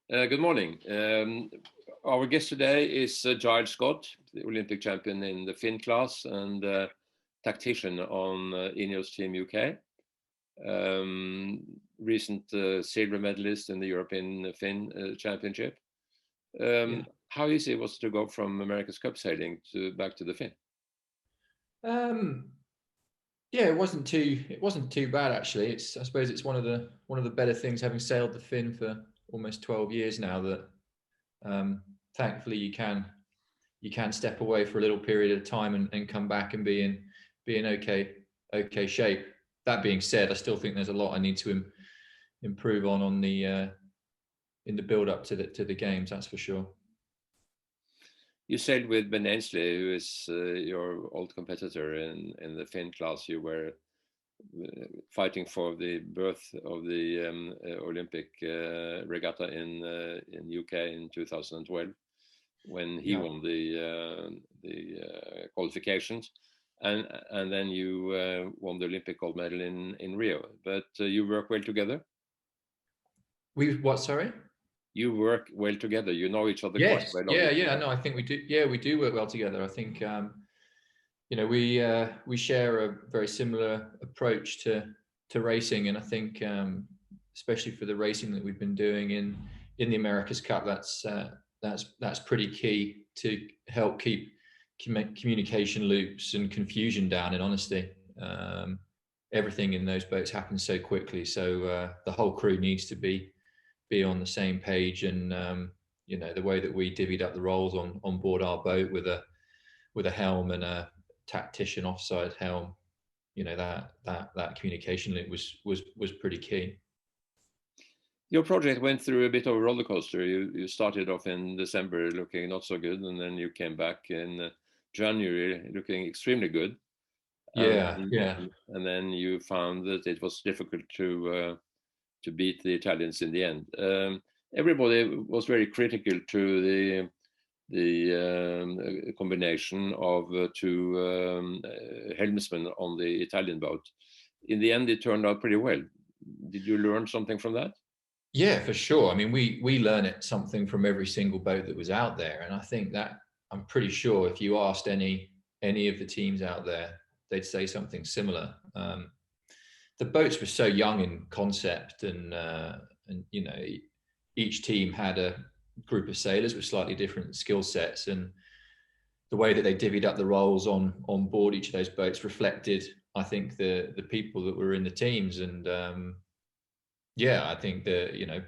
Good morning. Our guest today is Giles Scott, the Olympic champion in the Finn class and tactician on INEOS Team UK. Recent silver medalist in the European Finn Championship. How easy it was to go from America's Cup sailing back to the Finn? Yeah, it wasn't too bad actually. I suppose it's one of the better things, having sailed the Finn for almost 12 years now, that thankfully you can step away for a little period of time and come back and be in okay shape. That being said, I still think there's a lot I need to improve on the in the build up to the games, that's for sure. You sailed with Ben Ainslie, who is your old competitor in the Finn class. You were fighting for the berth of the Olympic regatta in UK in 2012, when he won the qualifications, and then you won the Olympic gold medal in Rio. But you work well together. What? Sorry. You work well together. You know each other Yes. quite well. Yeah. No, I think we do. Yeah, we do work well together. I think we share a very similar approach to racing, and I think especially for the racing that we've been doing in the America's Cup, that's pretty key to help keep communication loops and confusion down. In honesty, everything in those boats happens so quickly, so the whole crew needs to be on the same page. And the way that we divvied up the roles on board our boat with a helm and a tactician offside helm, that communication link was pretty key. Your project went through a bit of a roller coaster. You started off in December looking not so good, and then you came back in January looking extremely good. Yeah. And then you found that it was difficult to beat the Italians in the end. Everybody was very critical to the combination of two helmsmen on the Italian boat. In the end, it turned out pretty well. Did you learn something from that? Yeah, for sure. I mean, we learn something from every single boat that was out there, and I think that I'm pretty sure if you asked any of the teams out there, they'd say something similar. The boats were so young in concept, and each team had a group of sailors with slightly different skill sets, and the way that they divvied up the roles on board each of those boats reflected, I think, the people that were in the teams. And I think that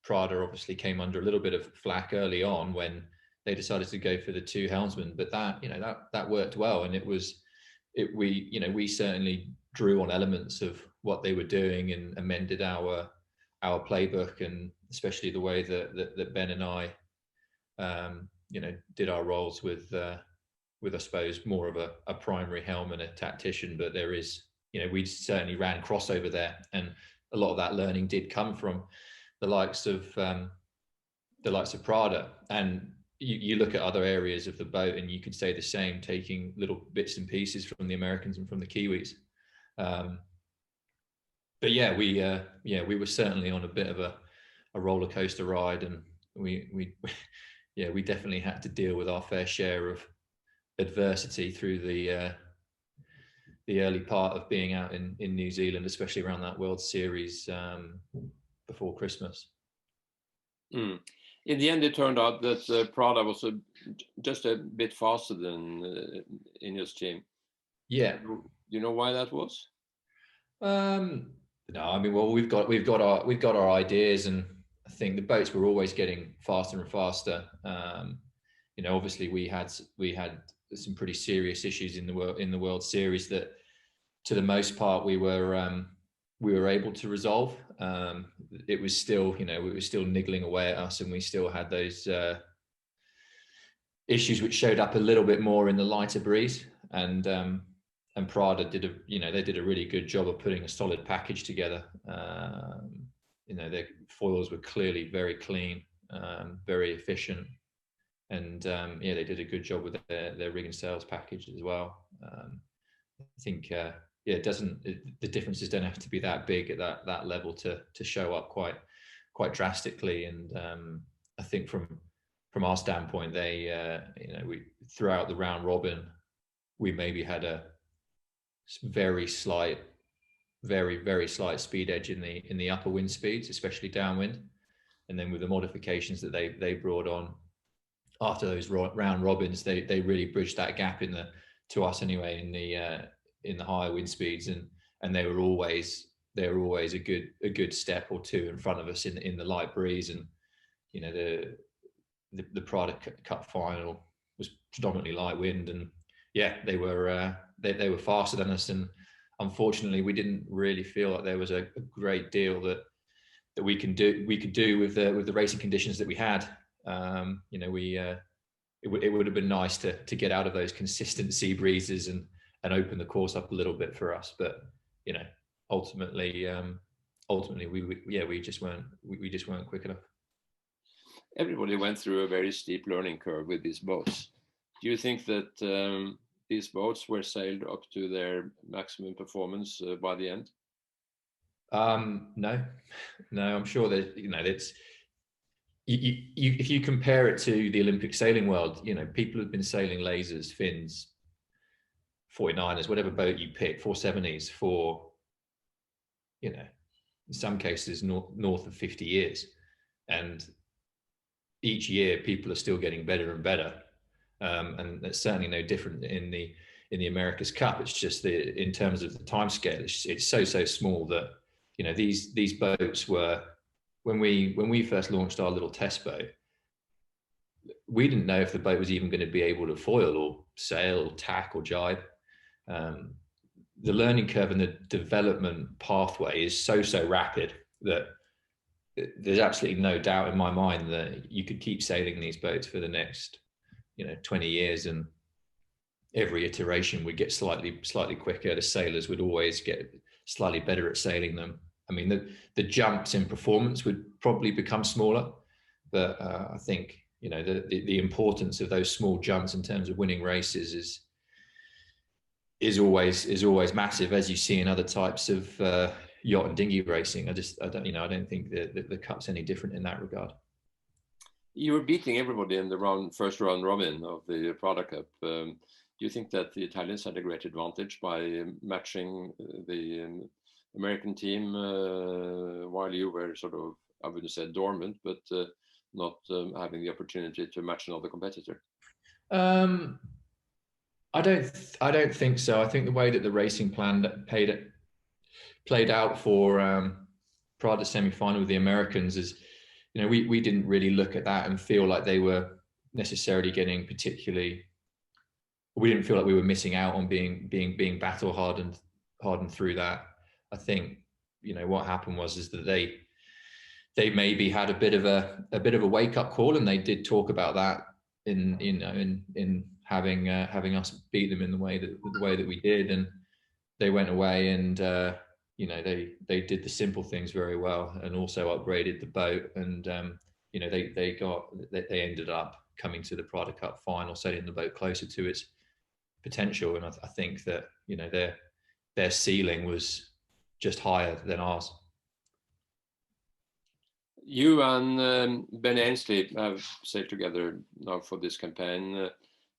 Prada obviously came under a little bit of flack early on when they decided to go for the two helmsmen, but that worked well, and we certainly drew on elements of what they were doing and amended our playbook, and especially the way that Ben and I did our roles with I suppose more of a primary helm and a tactician. But there is, we certainly ran crossover there, and a lot of that learning did come from the likes of Prada. And you look at other areas of the boat and you could say the same, taking little bits and pieces from the Americans and from the Kiwis. But we were certainly on a bit of a roller coaster ride, and we definitely had to deal with our fair share of adversity through the early part of being out in New Zealand, especially around that World Series before Christmas. In the end, it turned out that Prada was just a bit faster than INEOS team. Yeah. You know why that was? No, I mean, well, we've got our ideas, and I think the boats were always getting faster and faster. Obviously we had some pretty serious issues in the World Series that, to the most part, we were able to resolve. It was still, we were still niggling away at us, and we still had those issues which showed up a little bit more in the lighter breeze. And Prada did a really good job of putting a solid package together. Their foils were clearly very clean, very efficient, and they did a good job with their rig and sails package as well. I think the differences don't have to be that big at that level to show up quite quite drastically. And I think from our standpoint, they we throughout the round robin, we maybe had a very slight speed edge in the upper wind speeds, especially downwind. And then with the modifications that they brought on after those round robins, they really bridged that gap to us anyway in the higher wind speeds, and they were always a good step or two in front of us in the light breeze. And the Prada Cup final was predominantly light wind, and they were faster than us. And unfortunately, we didn't really feel like there was a great deal that we could do with the racing conditions that we had. It would have been nice to get out of those consistent sea breezes and open the course up a little bit for us. But ultimately we just weren't quick enough. Everybody went through a very steep learning curve with these boats. Do you think that these boats were sailed up to their maximum performance by the end? No, I'm sure that it's if you compare it to the Olympic sailing world, people have been sailing lasers, fins, 49ers, whatever boat you pick, 470s for in some cases north of 50 years, and each year people are still getting better and better. And it's certainly no different in the America's Cup. It's just in terms of the time scale, it's so small that these boats were, when we first launched our little test boat, we didn't know if the boat was even going to be able to foil or sail or tack or jibe. The learning curve and the development pathway is so rapid that there's absolutely no doubt in my mind that you could keep sailing these boats for the next 20 years, and every iteration would get slightly quicker. The sailors would always get slightly better at sailing them. I mean, the jumps in performance would probably become smaller, but I think the importance of those small jumps in terms of winning races is always massive, as you see in other types of yacht and dinghy racing. I don't think that the Cup's any different in that regard. You were beating everybody in the first round robin of the Prada Cup. Do you think that the Italians had a great advantage by matching the American team while you were sort of, I wouldn't say dormant, but not having the opportunity to match another competitor? I don't think so. I think the way that the racing plan played out for Prada semi-final with the Americans is, we didn't really look at that and feel like they were necessarily getting particularly. We didn't feel like we were missing out on being battle hardened through that. I think what happened is that they maybe had a bit of a wake up call, and they did talk about that in having us beat them in the way that we did, and they went away and they did the simple things very well, and also upgraded the boat, and they ended up coming to the Prada Cup final, setting the boat closer to its potential. And I think that their ceiling was just higher than ours. You and Ben Ainslie have sailed together now for this campaign.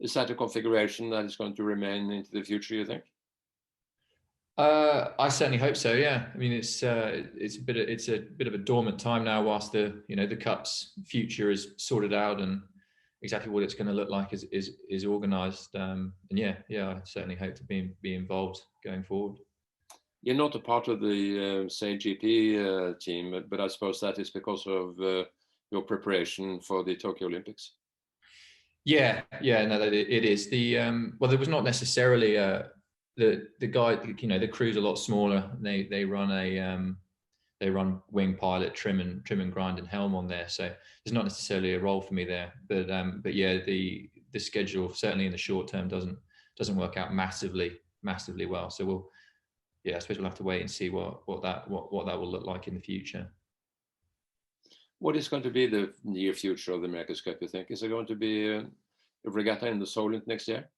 Is that a configuration that is going to remain into the future, you think? I certainly hope so. Yeah, I mean, it's a bit of a dormant time now, whilst the Cup's future is sorted out and exactly what it's going to look like is organised. And I certainly hope to be involved going forward. You're not a part of the Sail GP team, but I suppose that is because of your preparation for the Tokyo Olympics. No, it is. Well, there was not necessarily the guy. The crew's a lot smaller. They run wing pilot, trim and grind and helm on there. So there's not necessarily a role for me there. But yeah, the schedule certainly in the short term doesn't work out massively well. So I suppose we'll have to wait and see what that will look like in the future. What is going to be the near future of the America's Cup, you think? Is it going to be a regatta in the Solent next year?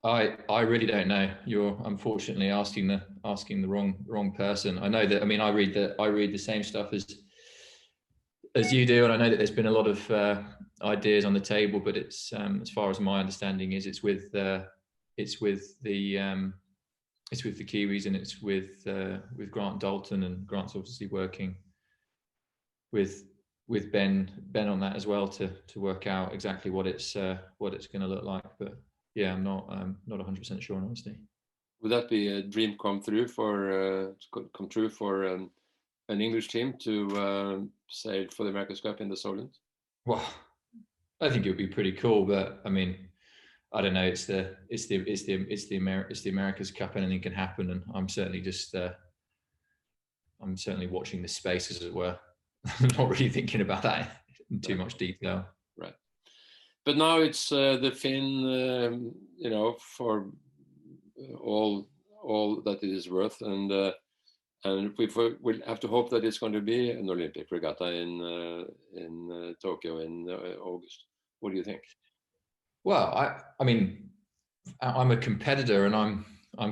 I really don't know. You're unfortunately asking the wrong person. I know that. I mean, I read the same stuff as you do, and I know that there's been a lot of ideas on the table, but it's as far as my understanding is, it's with the Kiwis, and it's with Grant Dalton, and Grant's obviously working with Ben on that as well to work out exactly what it's going to look like. But yeah, I'm not 100% sure, honestly. Would that be a dream come true for an English team to sail for the America's Cup in the Solent? Well, I think it would be pretty cool, but I mean, I don't know. It's the America's Cup. Anything can happen, and I'm certainly watching the space, as it were. I'm not really thinking about that in too much detail. Right. But now it's the Finn, for all that it is worth, and we'll have to hope that it's going to be an Olympic regatta in Tokyo in August. What do you think? Well, I mean, I'm a competitor, and I'm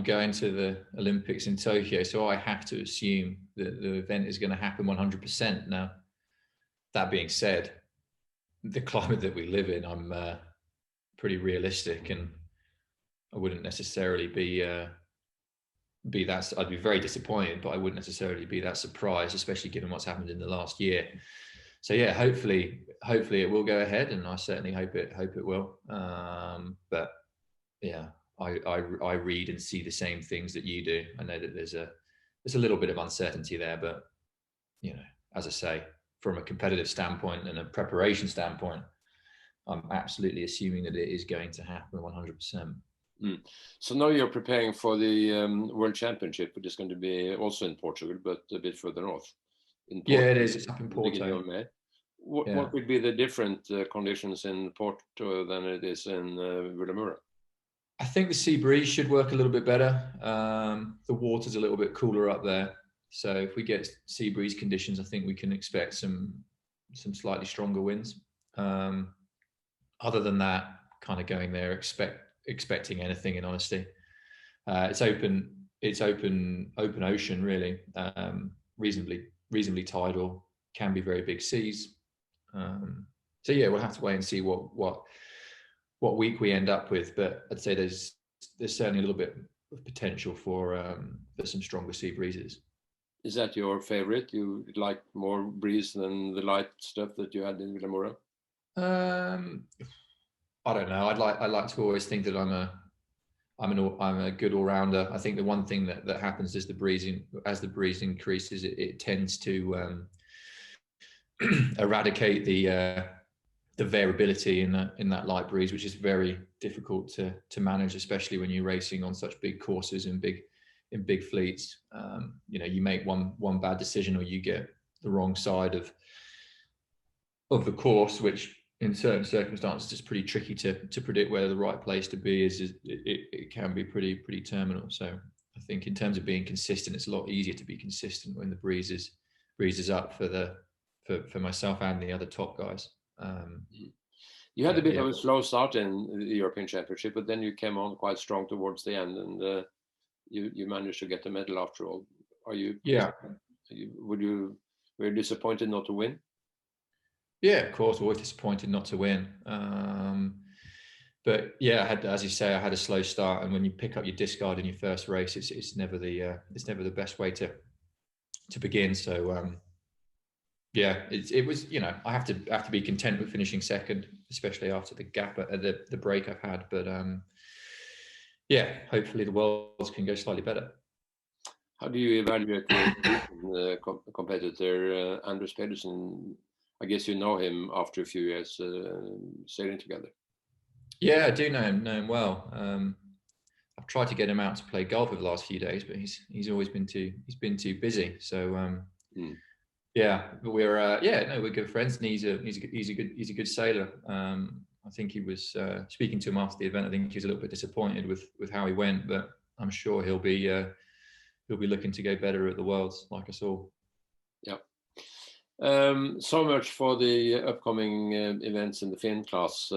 going to the Olympics in Tokyo, so I have to assume that the event is going to happen 100%. Now, that being said, the climate that we live in, I'm pretty realistic, and I wouldn't necessarily be that. I'd be very disappointed, but I wouldn't necessarily be that surprised, especially given what's happened in the last year. So yeah, hopefully it will go ahead, and I certainly hope it will. But yeah, I read and see the same things that you do. I know that there's a little bit of uncertainty there, but as I say, from a competitive standpoint and a preparation standpoint, I'm absolutely assuming that it is going to happen 100%. So now you're preparing for the World Championship, which is going to be also in Portugal, but a bit further north. Yeah, it is. It's up in Porto. Beginning of May. What would be the different conditions in Porto than it is in Vilamoura? I think the sea breeze should work a little bit better. The water's a little bit cooler up there, so if we get sea breeze conditions, I think we can expect some slightly stronger winds. Other than that, kind of going there expecting anything, in honesty. It's open ocean, really. Reasonably tidal, can be very big seas. So yeah, we'll have to wait and see what week we end up with, but I'd say there's certainly a little bit of potential for some stronger sea breezes. Is that your favorite? You like more breeze than the light stuff that you had in Vilamoura? I don't know. I like to always think that I'm a good all-rounder. I think the one thing that happens is as the breeze increases, it tends to eradicate the variability in that light breeze, which is very difficult to manage, especially when you're racing on such big courses and big fleets. You make one bad decision, or you get the wrong side of the course, which in certain circumstances is pretty tricky to predict where the right place to be is. It can be pretty terminal. So I think in terms of being consistent, it's a lot easier to be consistent when the breeze is up for myself and the other top guys. You had a bit of a slow start in the European Championship, but then you came on quite strong towards the end, and you managed to get the medal after all. Are you? Yeah. Were you disappointed not to win? Yeah, of course, always disappointed not to win. But yeah, as you say, I had a slow start, and when you pick up your discard in your first race, it's never the best way to begin. So yeah, it was. I have to be content with finishing second, especially after the gap at the break I've had. But yeah, hopefully the worlds can go slightly better. How do you evaluate the competitor Anders Pedersen? I guess you know him after a few years sailing together. Yeah, I do know him well. I've tried to get him out to play golf over the last few days, but he's always been too busy. So yeah, but we're good friends, and he's a good sailor. I think he was speaking to him after the event. I think he was a little bit disappointed with how he went, but I'm sure he'll be looking to go better at the Worlds, like us all. Yeah. So much for the upcoming events in the Finn class.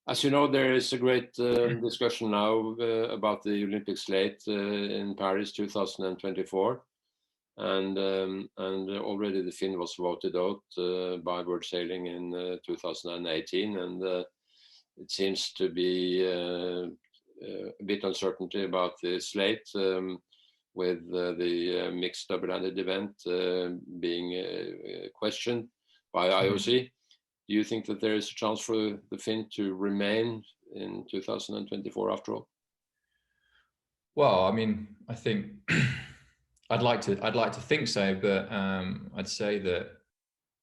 As you know, there is a great discussion now about the Olympic slate in Paris 2024. and already the Finn was voted out by World Sailing in 2018, and it seems to be a bit uncertainty about the slate, with the mixed double-handed event being questioned by IOC. Do you think that there is a chance for the Finn to remain in 2024 after all? Well, I mean, I think I'd like to think so, but I'd say that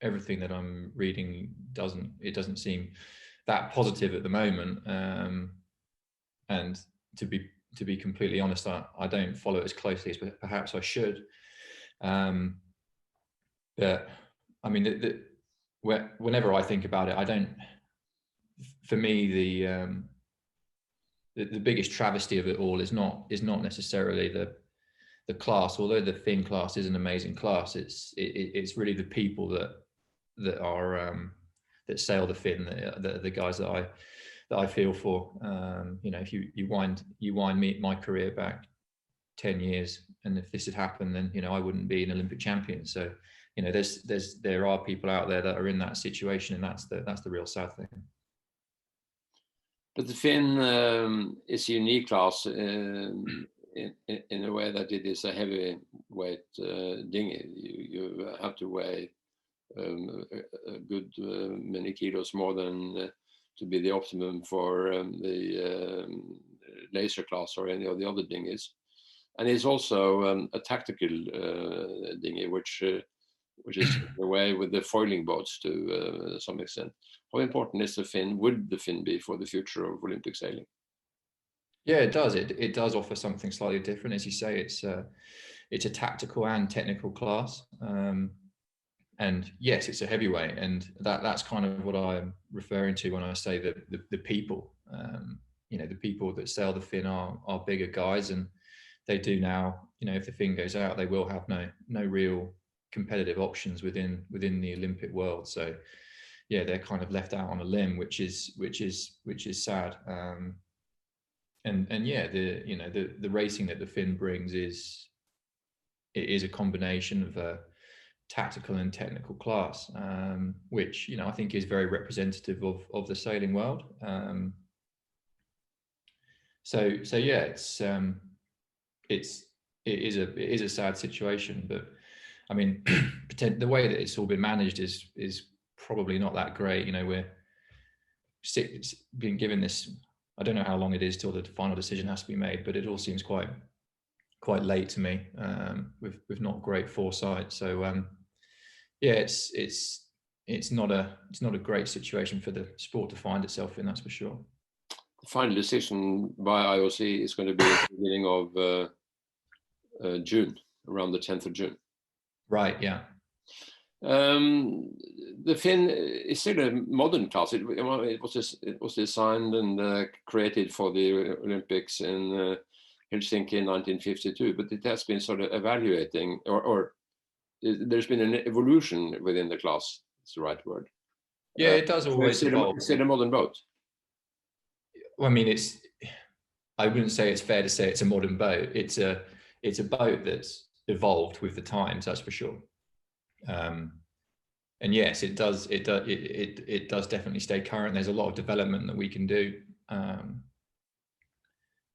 everything that I'm reading doesn't seem that positive at the moment. And to be completely honest, I don't follow it as closely as perhaps I should. But I mean, whenever I think about it, I don't. For me, the biggest travesty of it all is not necessarily the class. Although the Finn class is an amazing class, it's really the people that are that sail the Finn, the guys that I feel for. You know, if you wind my career back 10 years, and if this had happened, then you know I wouldn't be an Olympic champion. So you know, there are people out there that are in that situation, and that's the real sad thing. But the Finn is a unique class in a way that it is a heavyweight dinghy. You have to weigh a good many kilos more than to be the optimum for the laser class or any of the other dinghies. And it's also a tactical dinghy, which is in a way with the foiling boats to some extent. How important is the Finn? Would the Finn be for the future of Olympic sailing? Yeah, it does. It does offer something slightly different, as you say. It's a tactical and technical class, and yes, it's a heavyweight, and that's kind of what I'm referring to when I say that the people, you know, the people that sail the Finn are bigger guys, and they do now. You know, if the Finn goes out, they will have no real competitive options within the Olympic world. So yeah, they're kind of left out on a limb, which is sad. And yeah, the racing that the Finn brings is a combination of a tactical and technical class, which I think is very representative of the sailing world. So yeah, it is a sad situation, but I mean, the way that it's all been managed is probably not that great. You know, we're being given this. I don't know how long it is till the final decision has to be made, but it all seems quite late to me, with not great foresight. So yeah, it's not a great situation for the sport to find itself in. That's for sure. The final decision by IOC is going to be at the beginning of June, around the 10th of June. Right. Yeah. The Finn is still a modern class. It was designed and created for the Olympics in Helsinki in 1952, but it has been sort of evaluating, or there's been an evolution within the class. It's the right word. Yeah, it does always evolve. It's still a modern boat. Well, I mean, I wouldn't say it's fair to say it's a modern boat. It's a boat that's evolved with the times, that's for sure. And yes, it does definitely stay current. There's a lot of development that we can do, and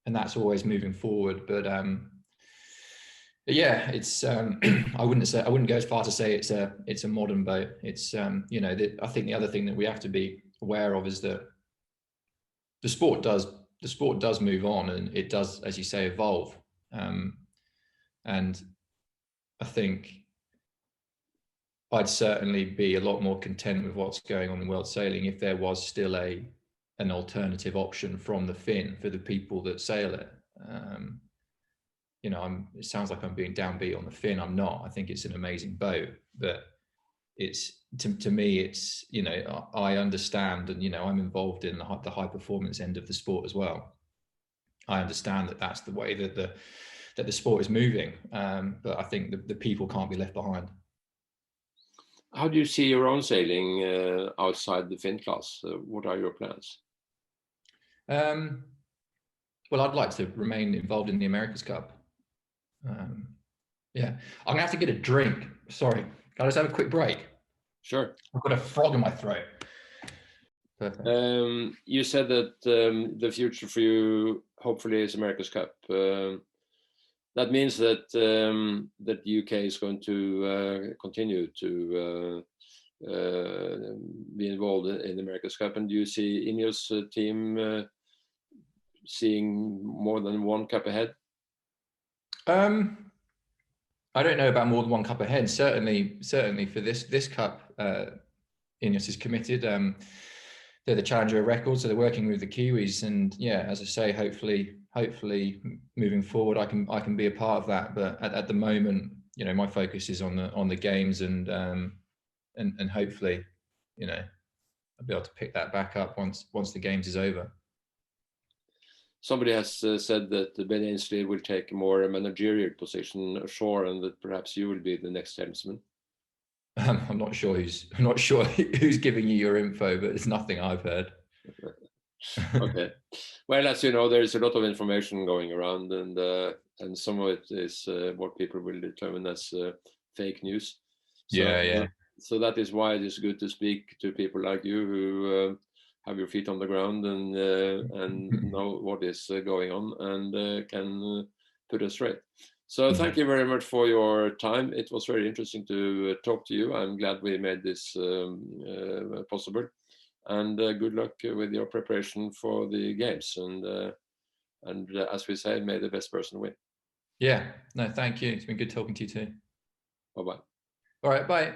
that's always moving forward. But yeah, it's I wouldn't go as far to say it's a modern boat. It's I think the other thing that we have to be aware of is that the sport does move on, and it does, as you say, evolve. And I think I'd certainly be a lot more content with what's going on in world sailing if there was still an alternative option from the Finn for the people that sail it. It sounds like I'm being downbeat on the Finn. I'm not. I think it's an amazing boat, but it's to me, it's I understand, and I'm involved in the high performance end of the sport as well. I understand that that's the way that the sport is moving, but I think the people can't be left behind. How do you see your own sailing outside the Finn class? What are your plans? Well, I'd like to remain involved in the America's Cup. Yeah, I'm gonna have to get a drink. Sorry, can I just have a quick break? Sure. I've got a frog in my throat. Perfect. You said that the future for you hopefully is America's Cup. That means that that UK is going to continue to be involved in the America's Cup. And do you see INEOS team seeing more than one cup ahead? I don't know about more than one cup ahead. Certainly for this cup, INEOS is committed. They're the challenger of records, so they're working with the Kiwis. And yeah, as I say, hopefully moving forward, I can be a part of that. But at the moment, you know, my focus is on the games, and hopefully, you know, I'll be able to pick that back up once the games is over. Somebody has said that Ben Ainslie will take a more managerial position ashore, and that perhaps you will be the next helmsman. I'm not sure who's giving you your info, but it's nothing I've heard. Okay. Well, as you know, there's a lot of information going around, and some of it is what people will determine as fake news. So, Yeah. So that is why it is good to speak to people like you who have your feet on the ground and know what is going on and can put us straight. So thank you very much for your time. It was very interesting to talk to you. I'm glad we made this possible. And good luck with your preparation for the games. And as we say, may the best person win. Yeah. No, thank you. It's been good talking to you too. Bye-bye. All right. Bye.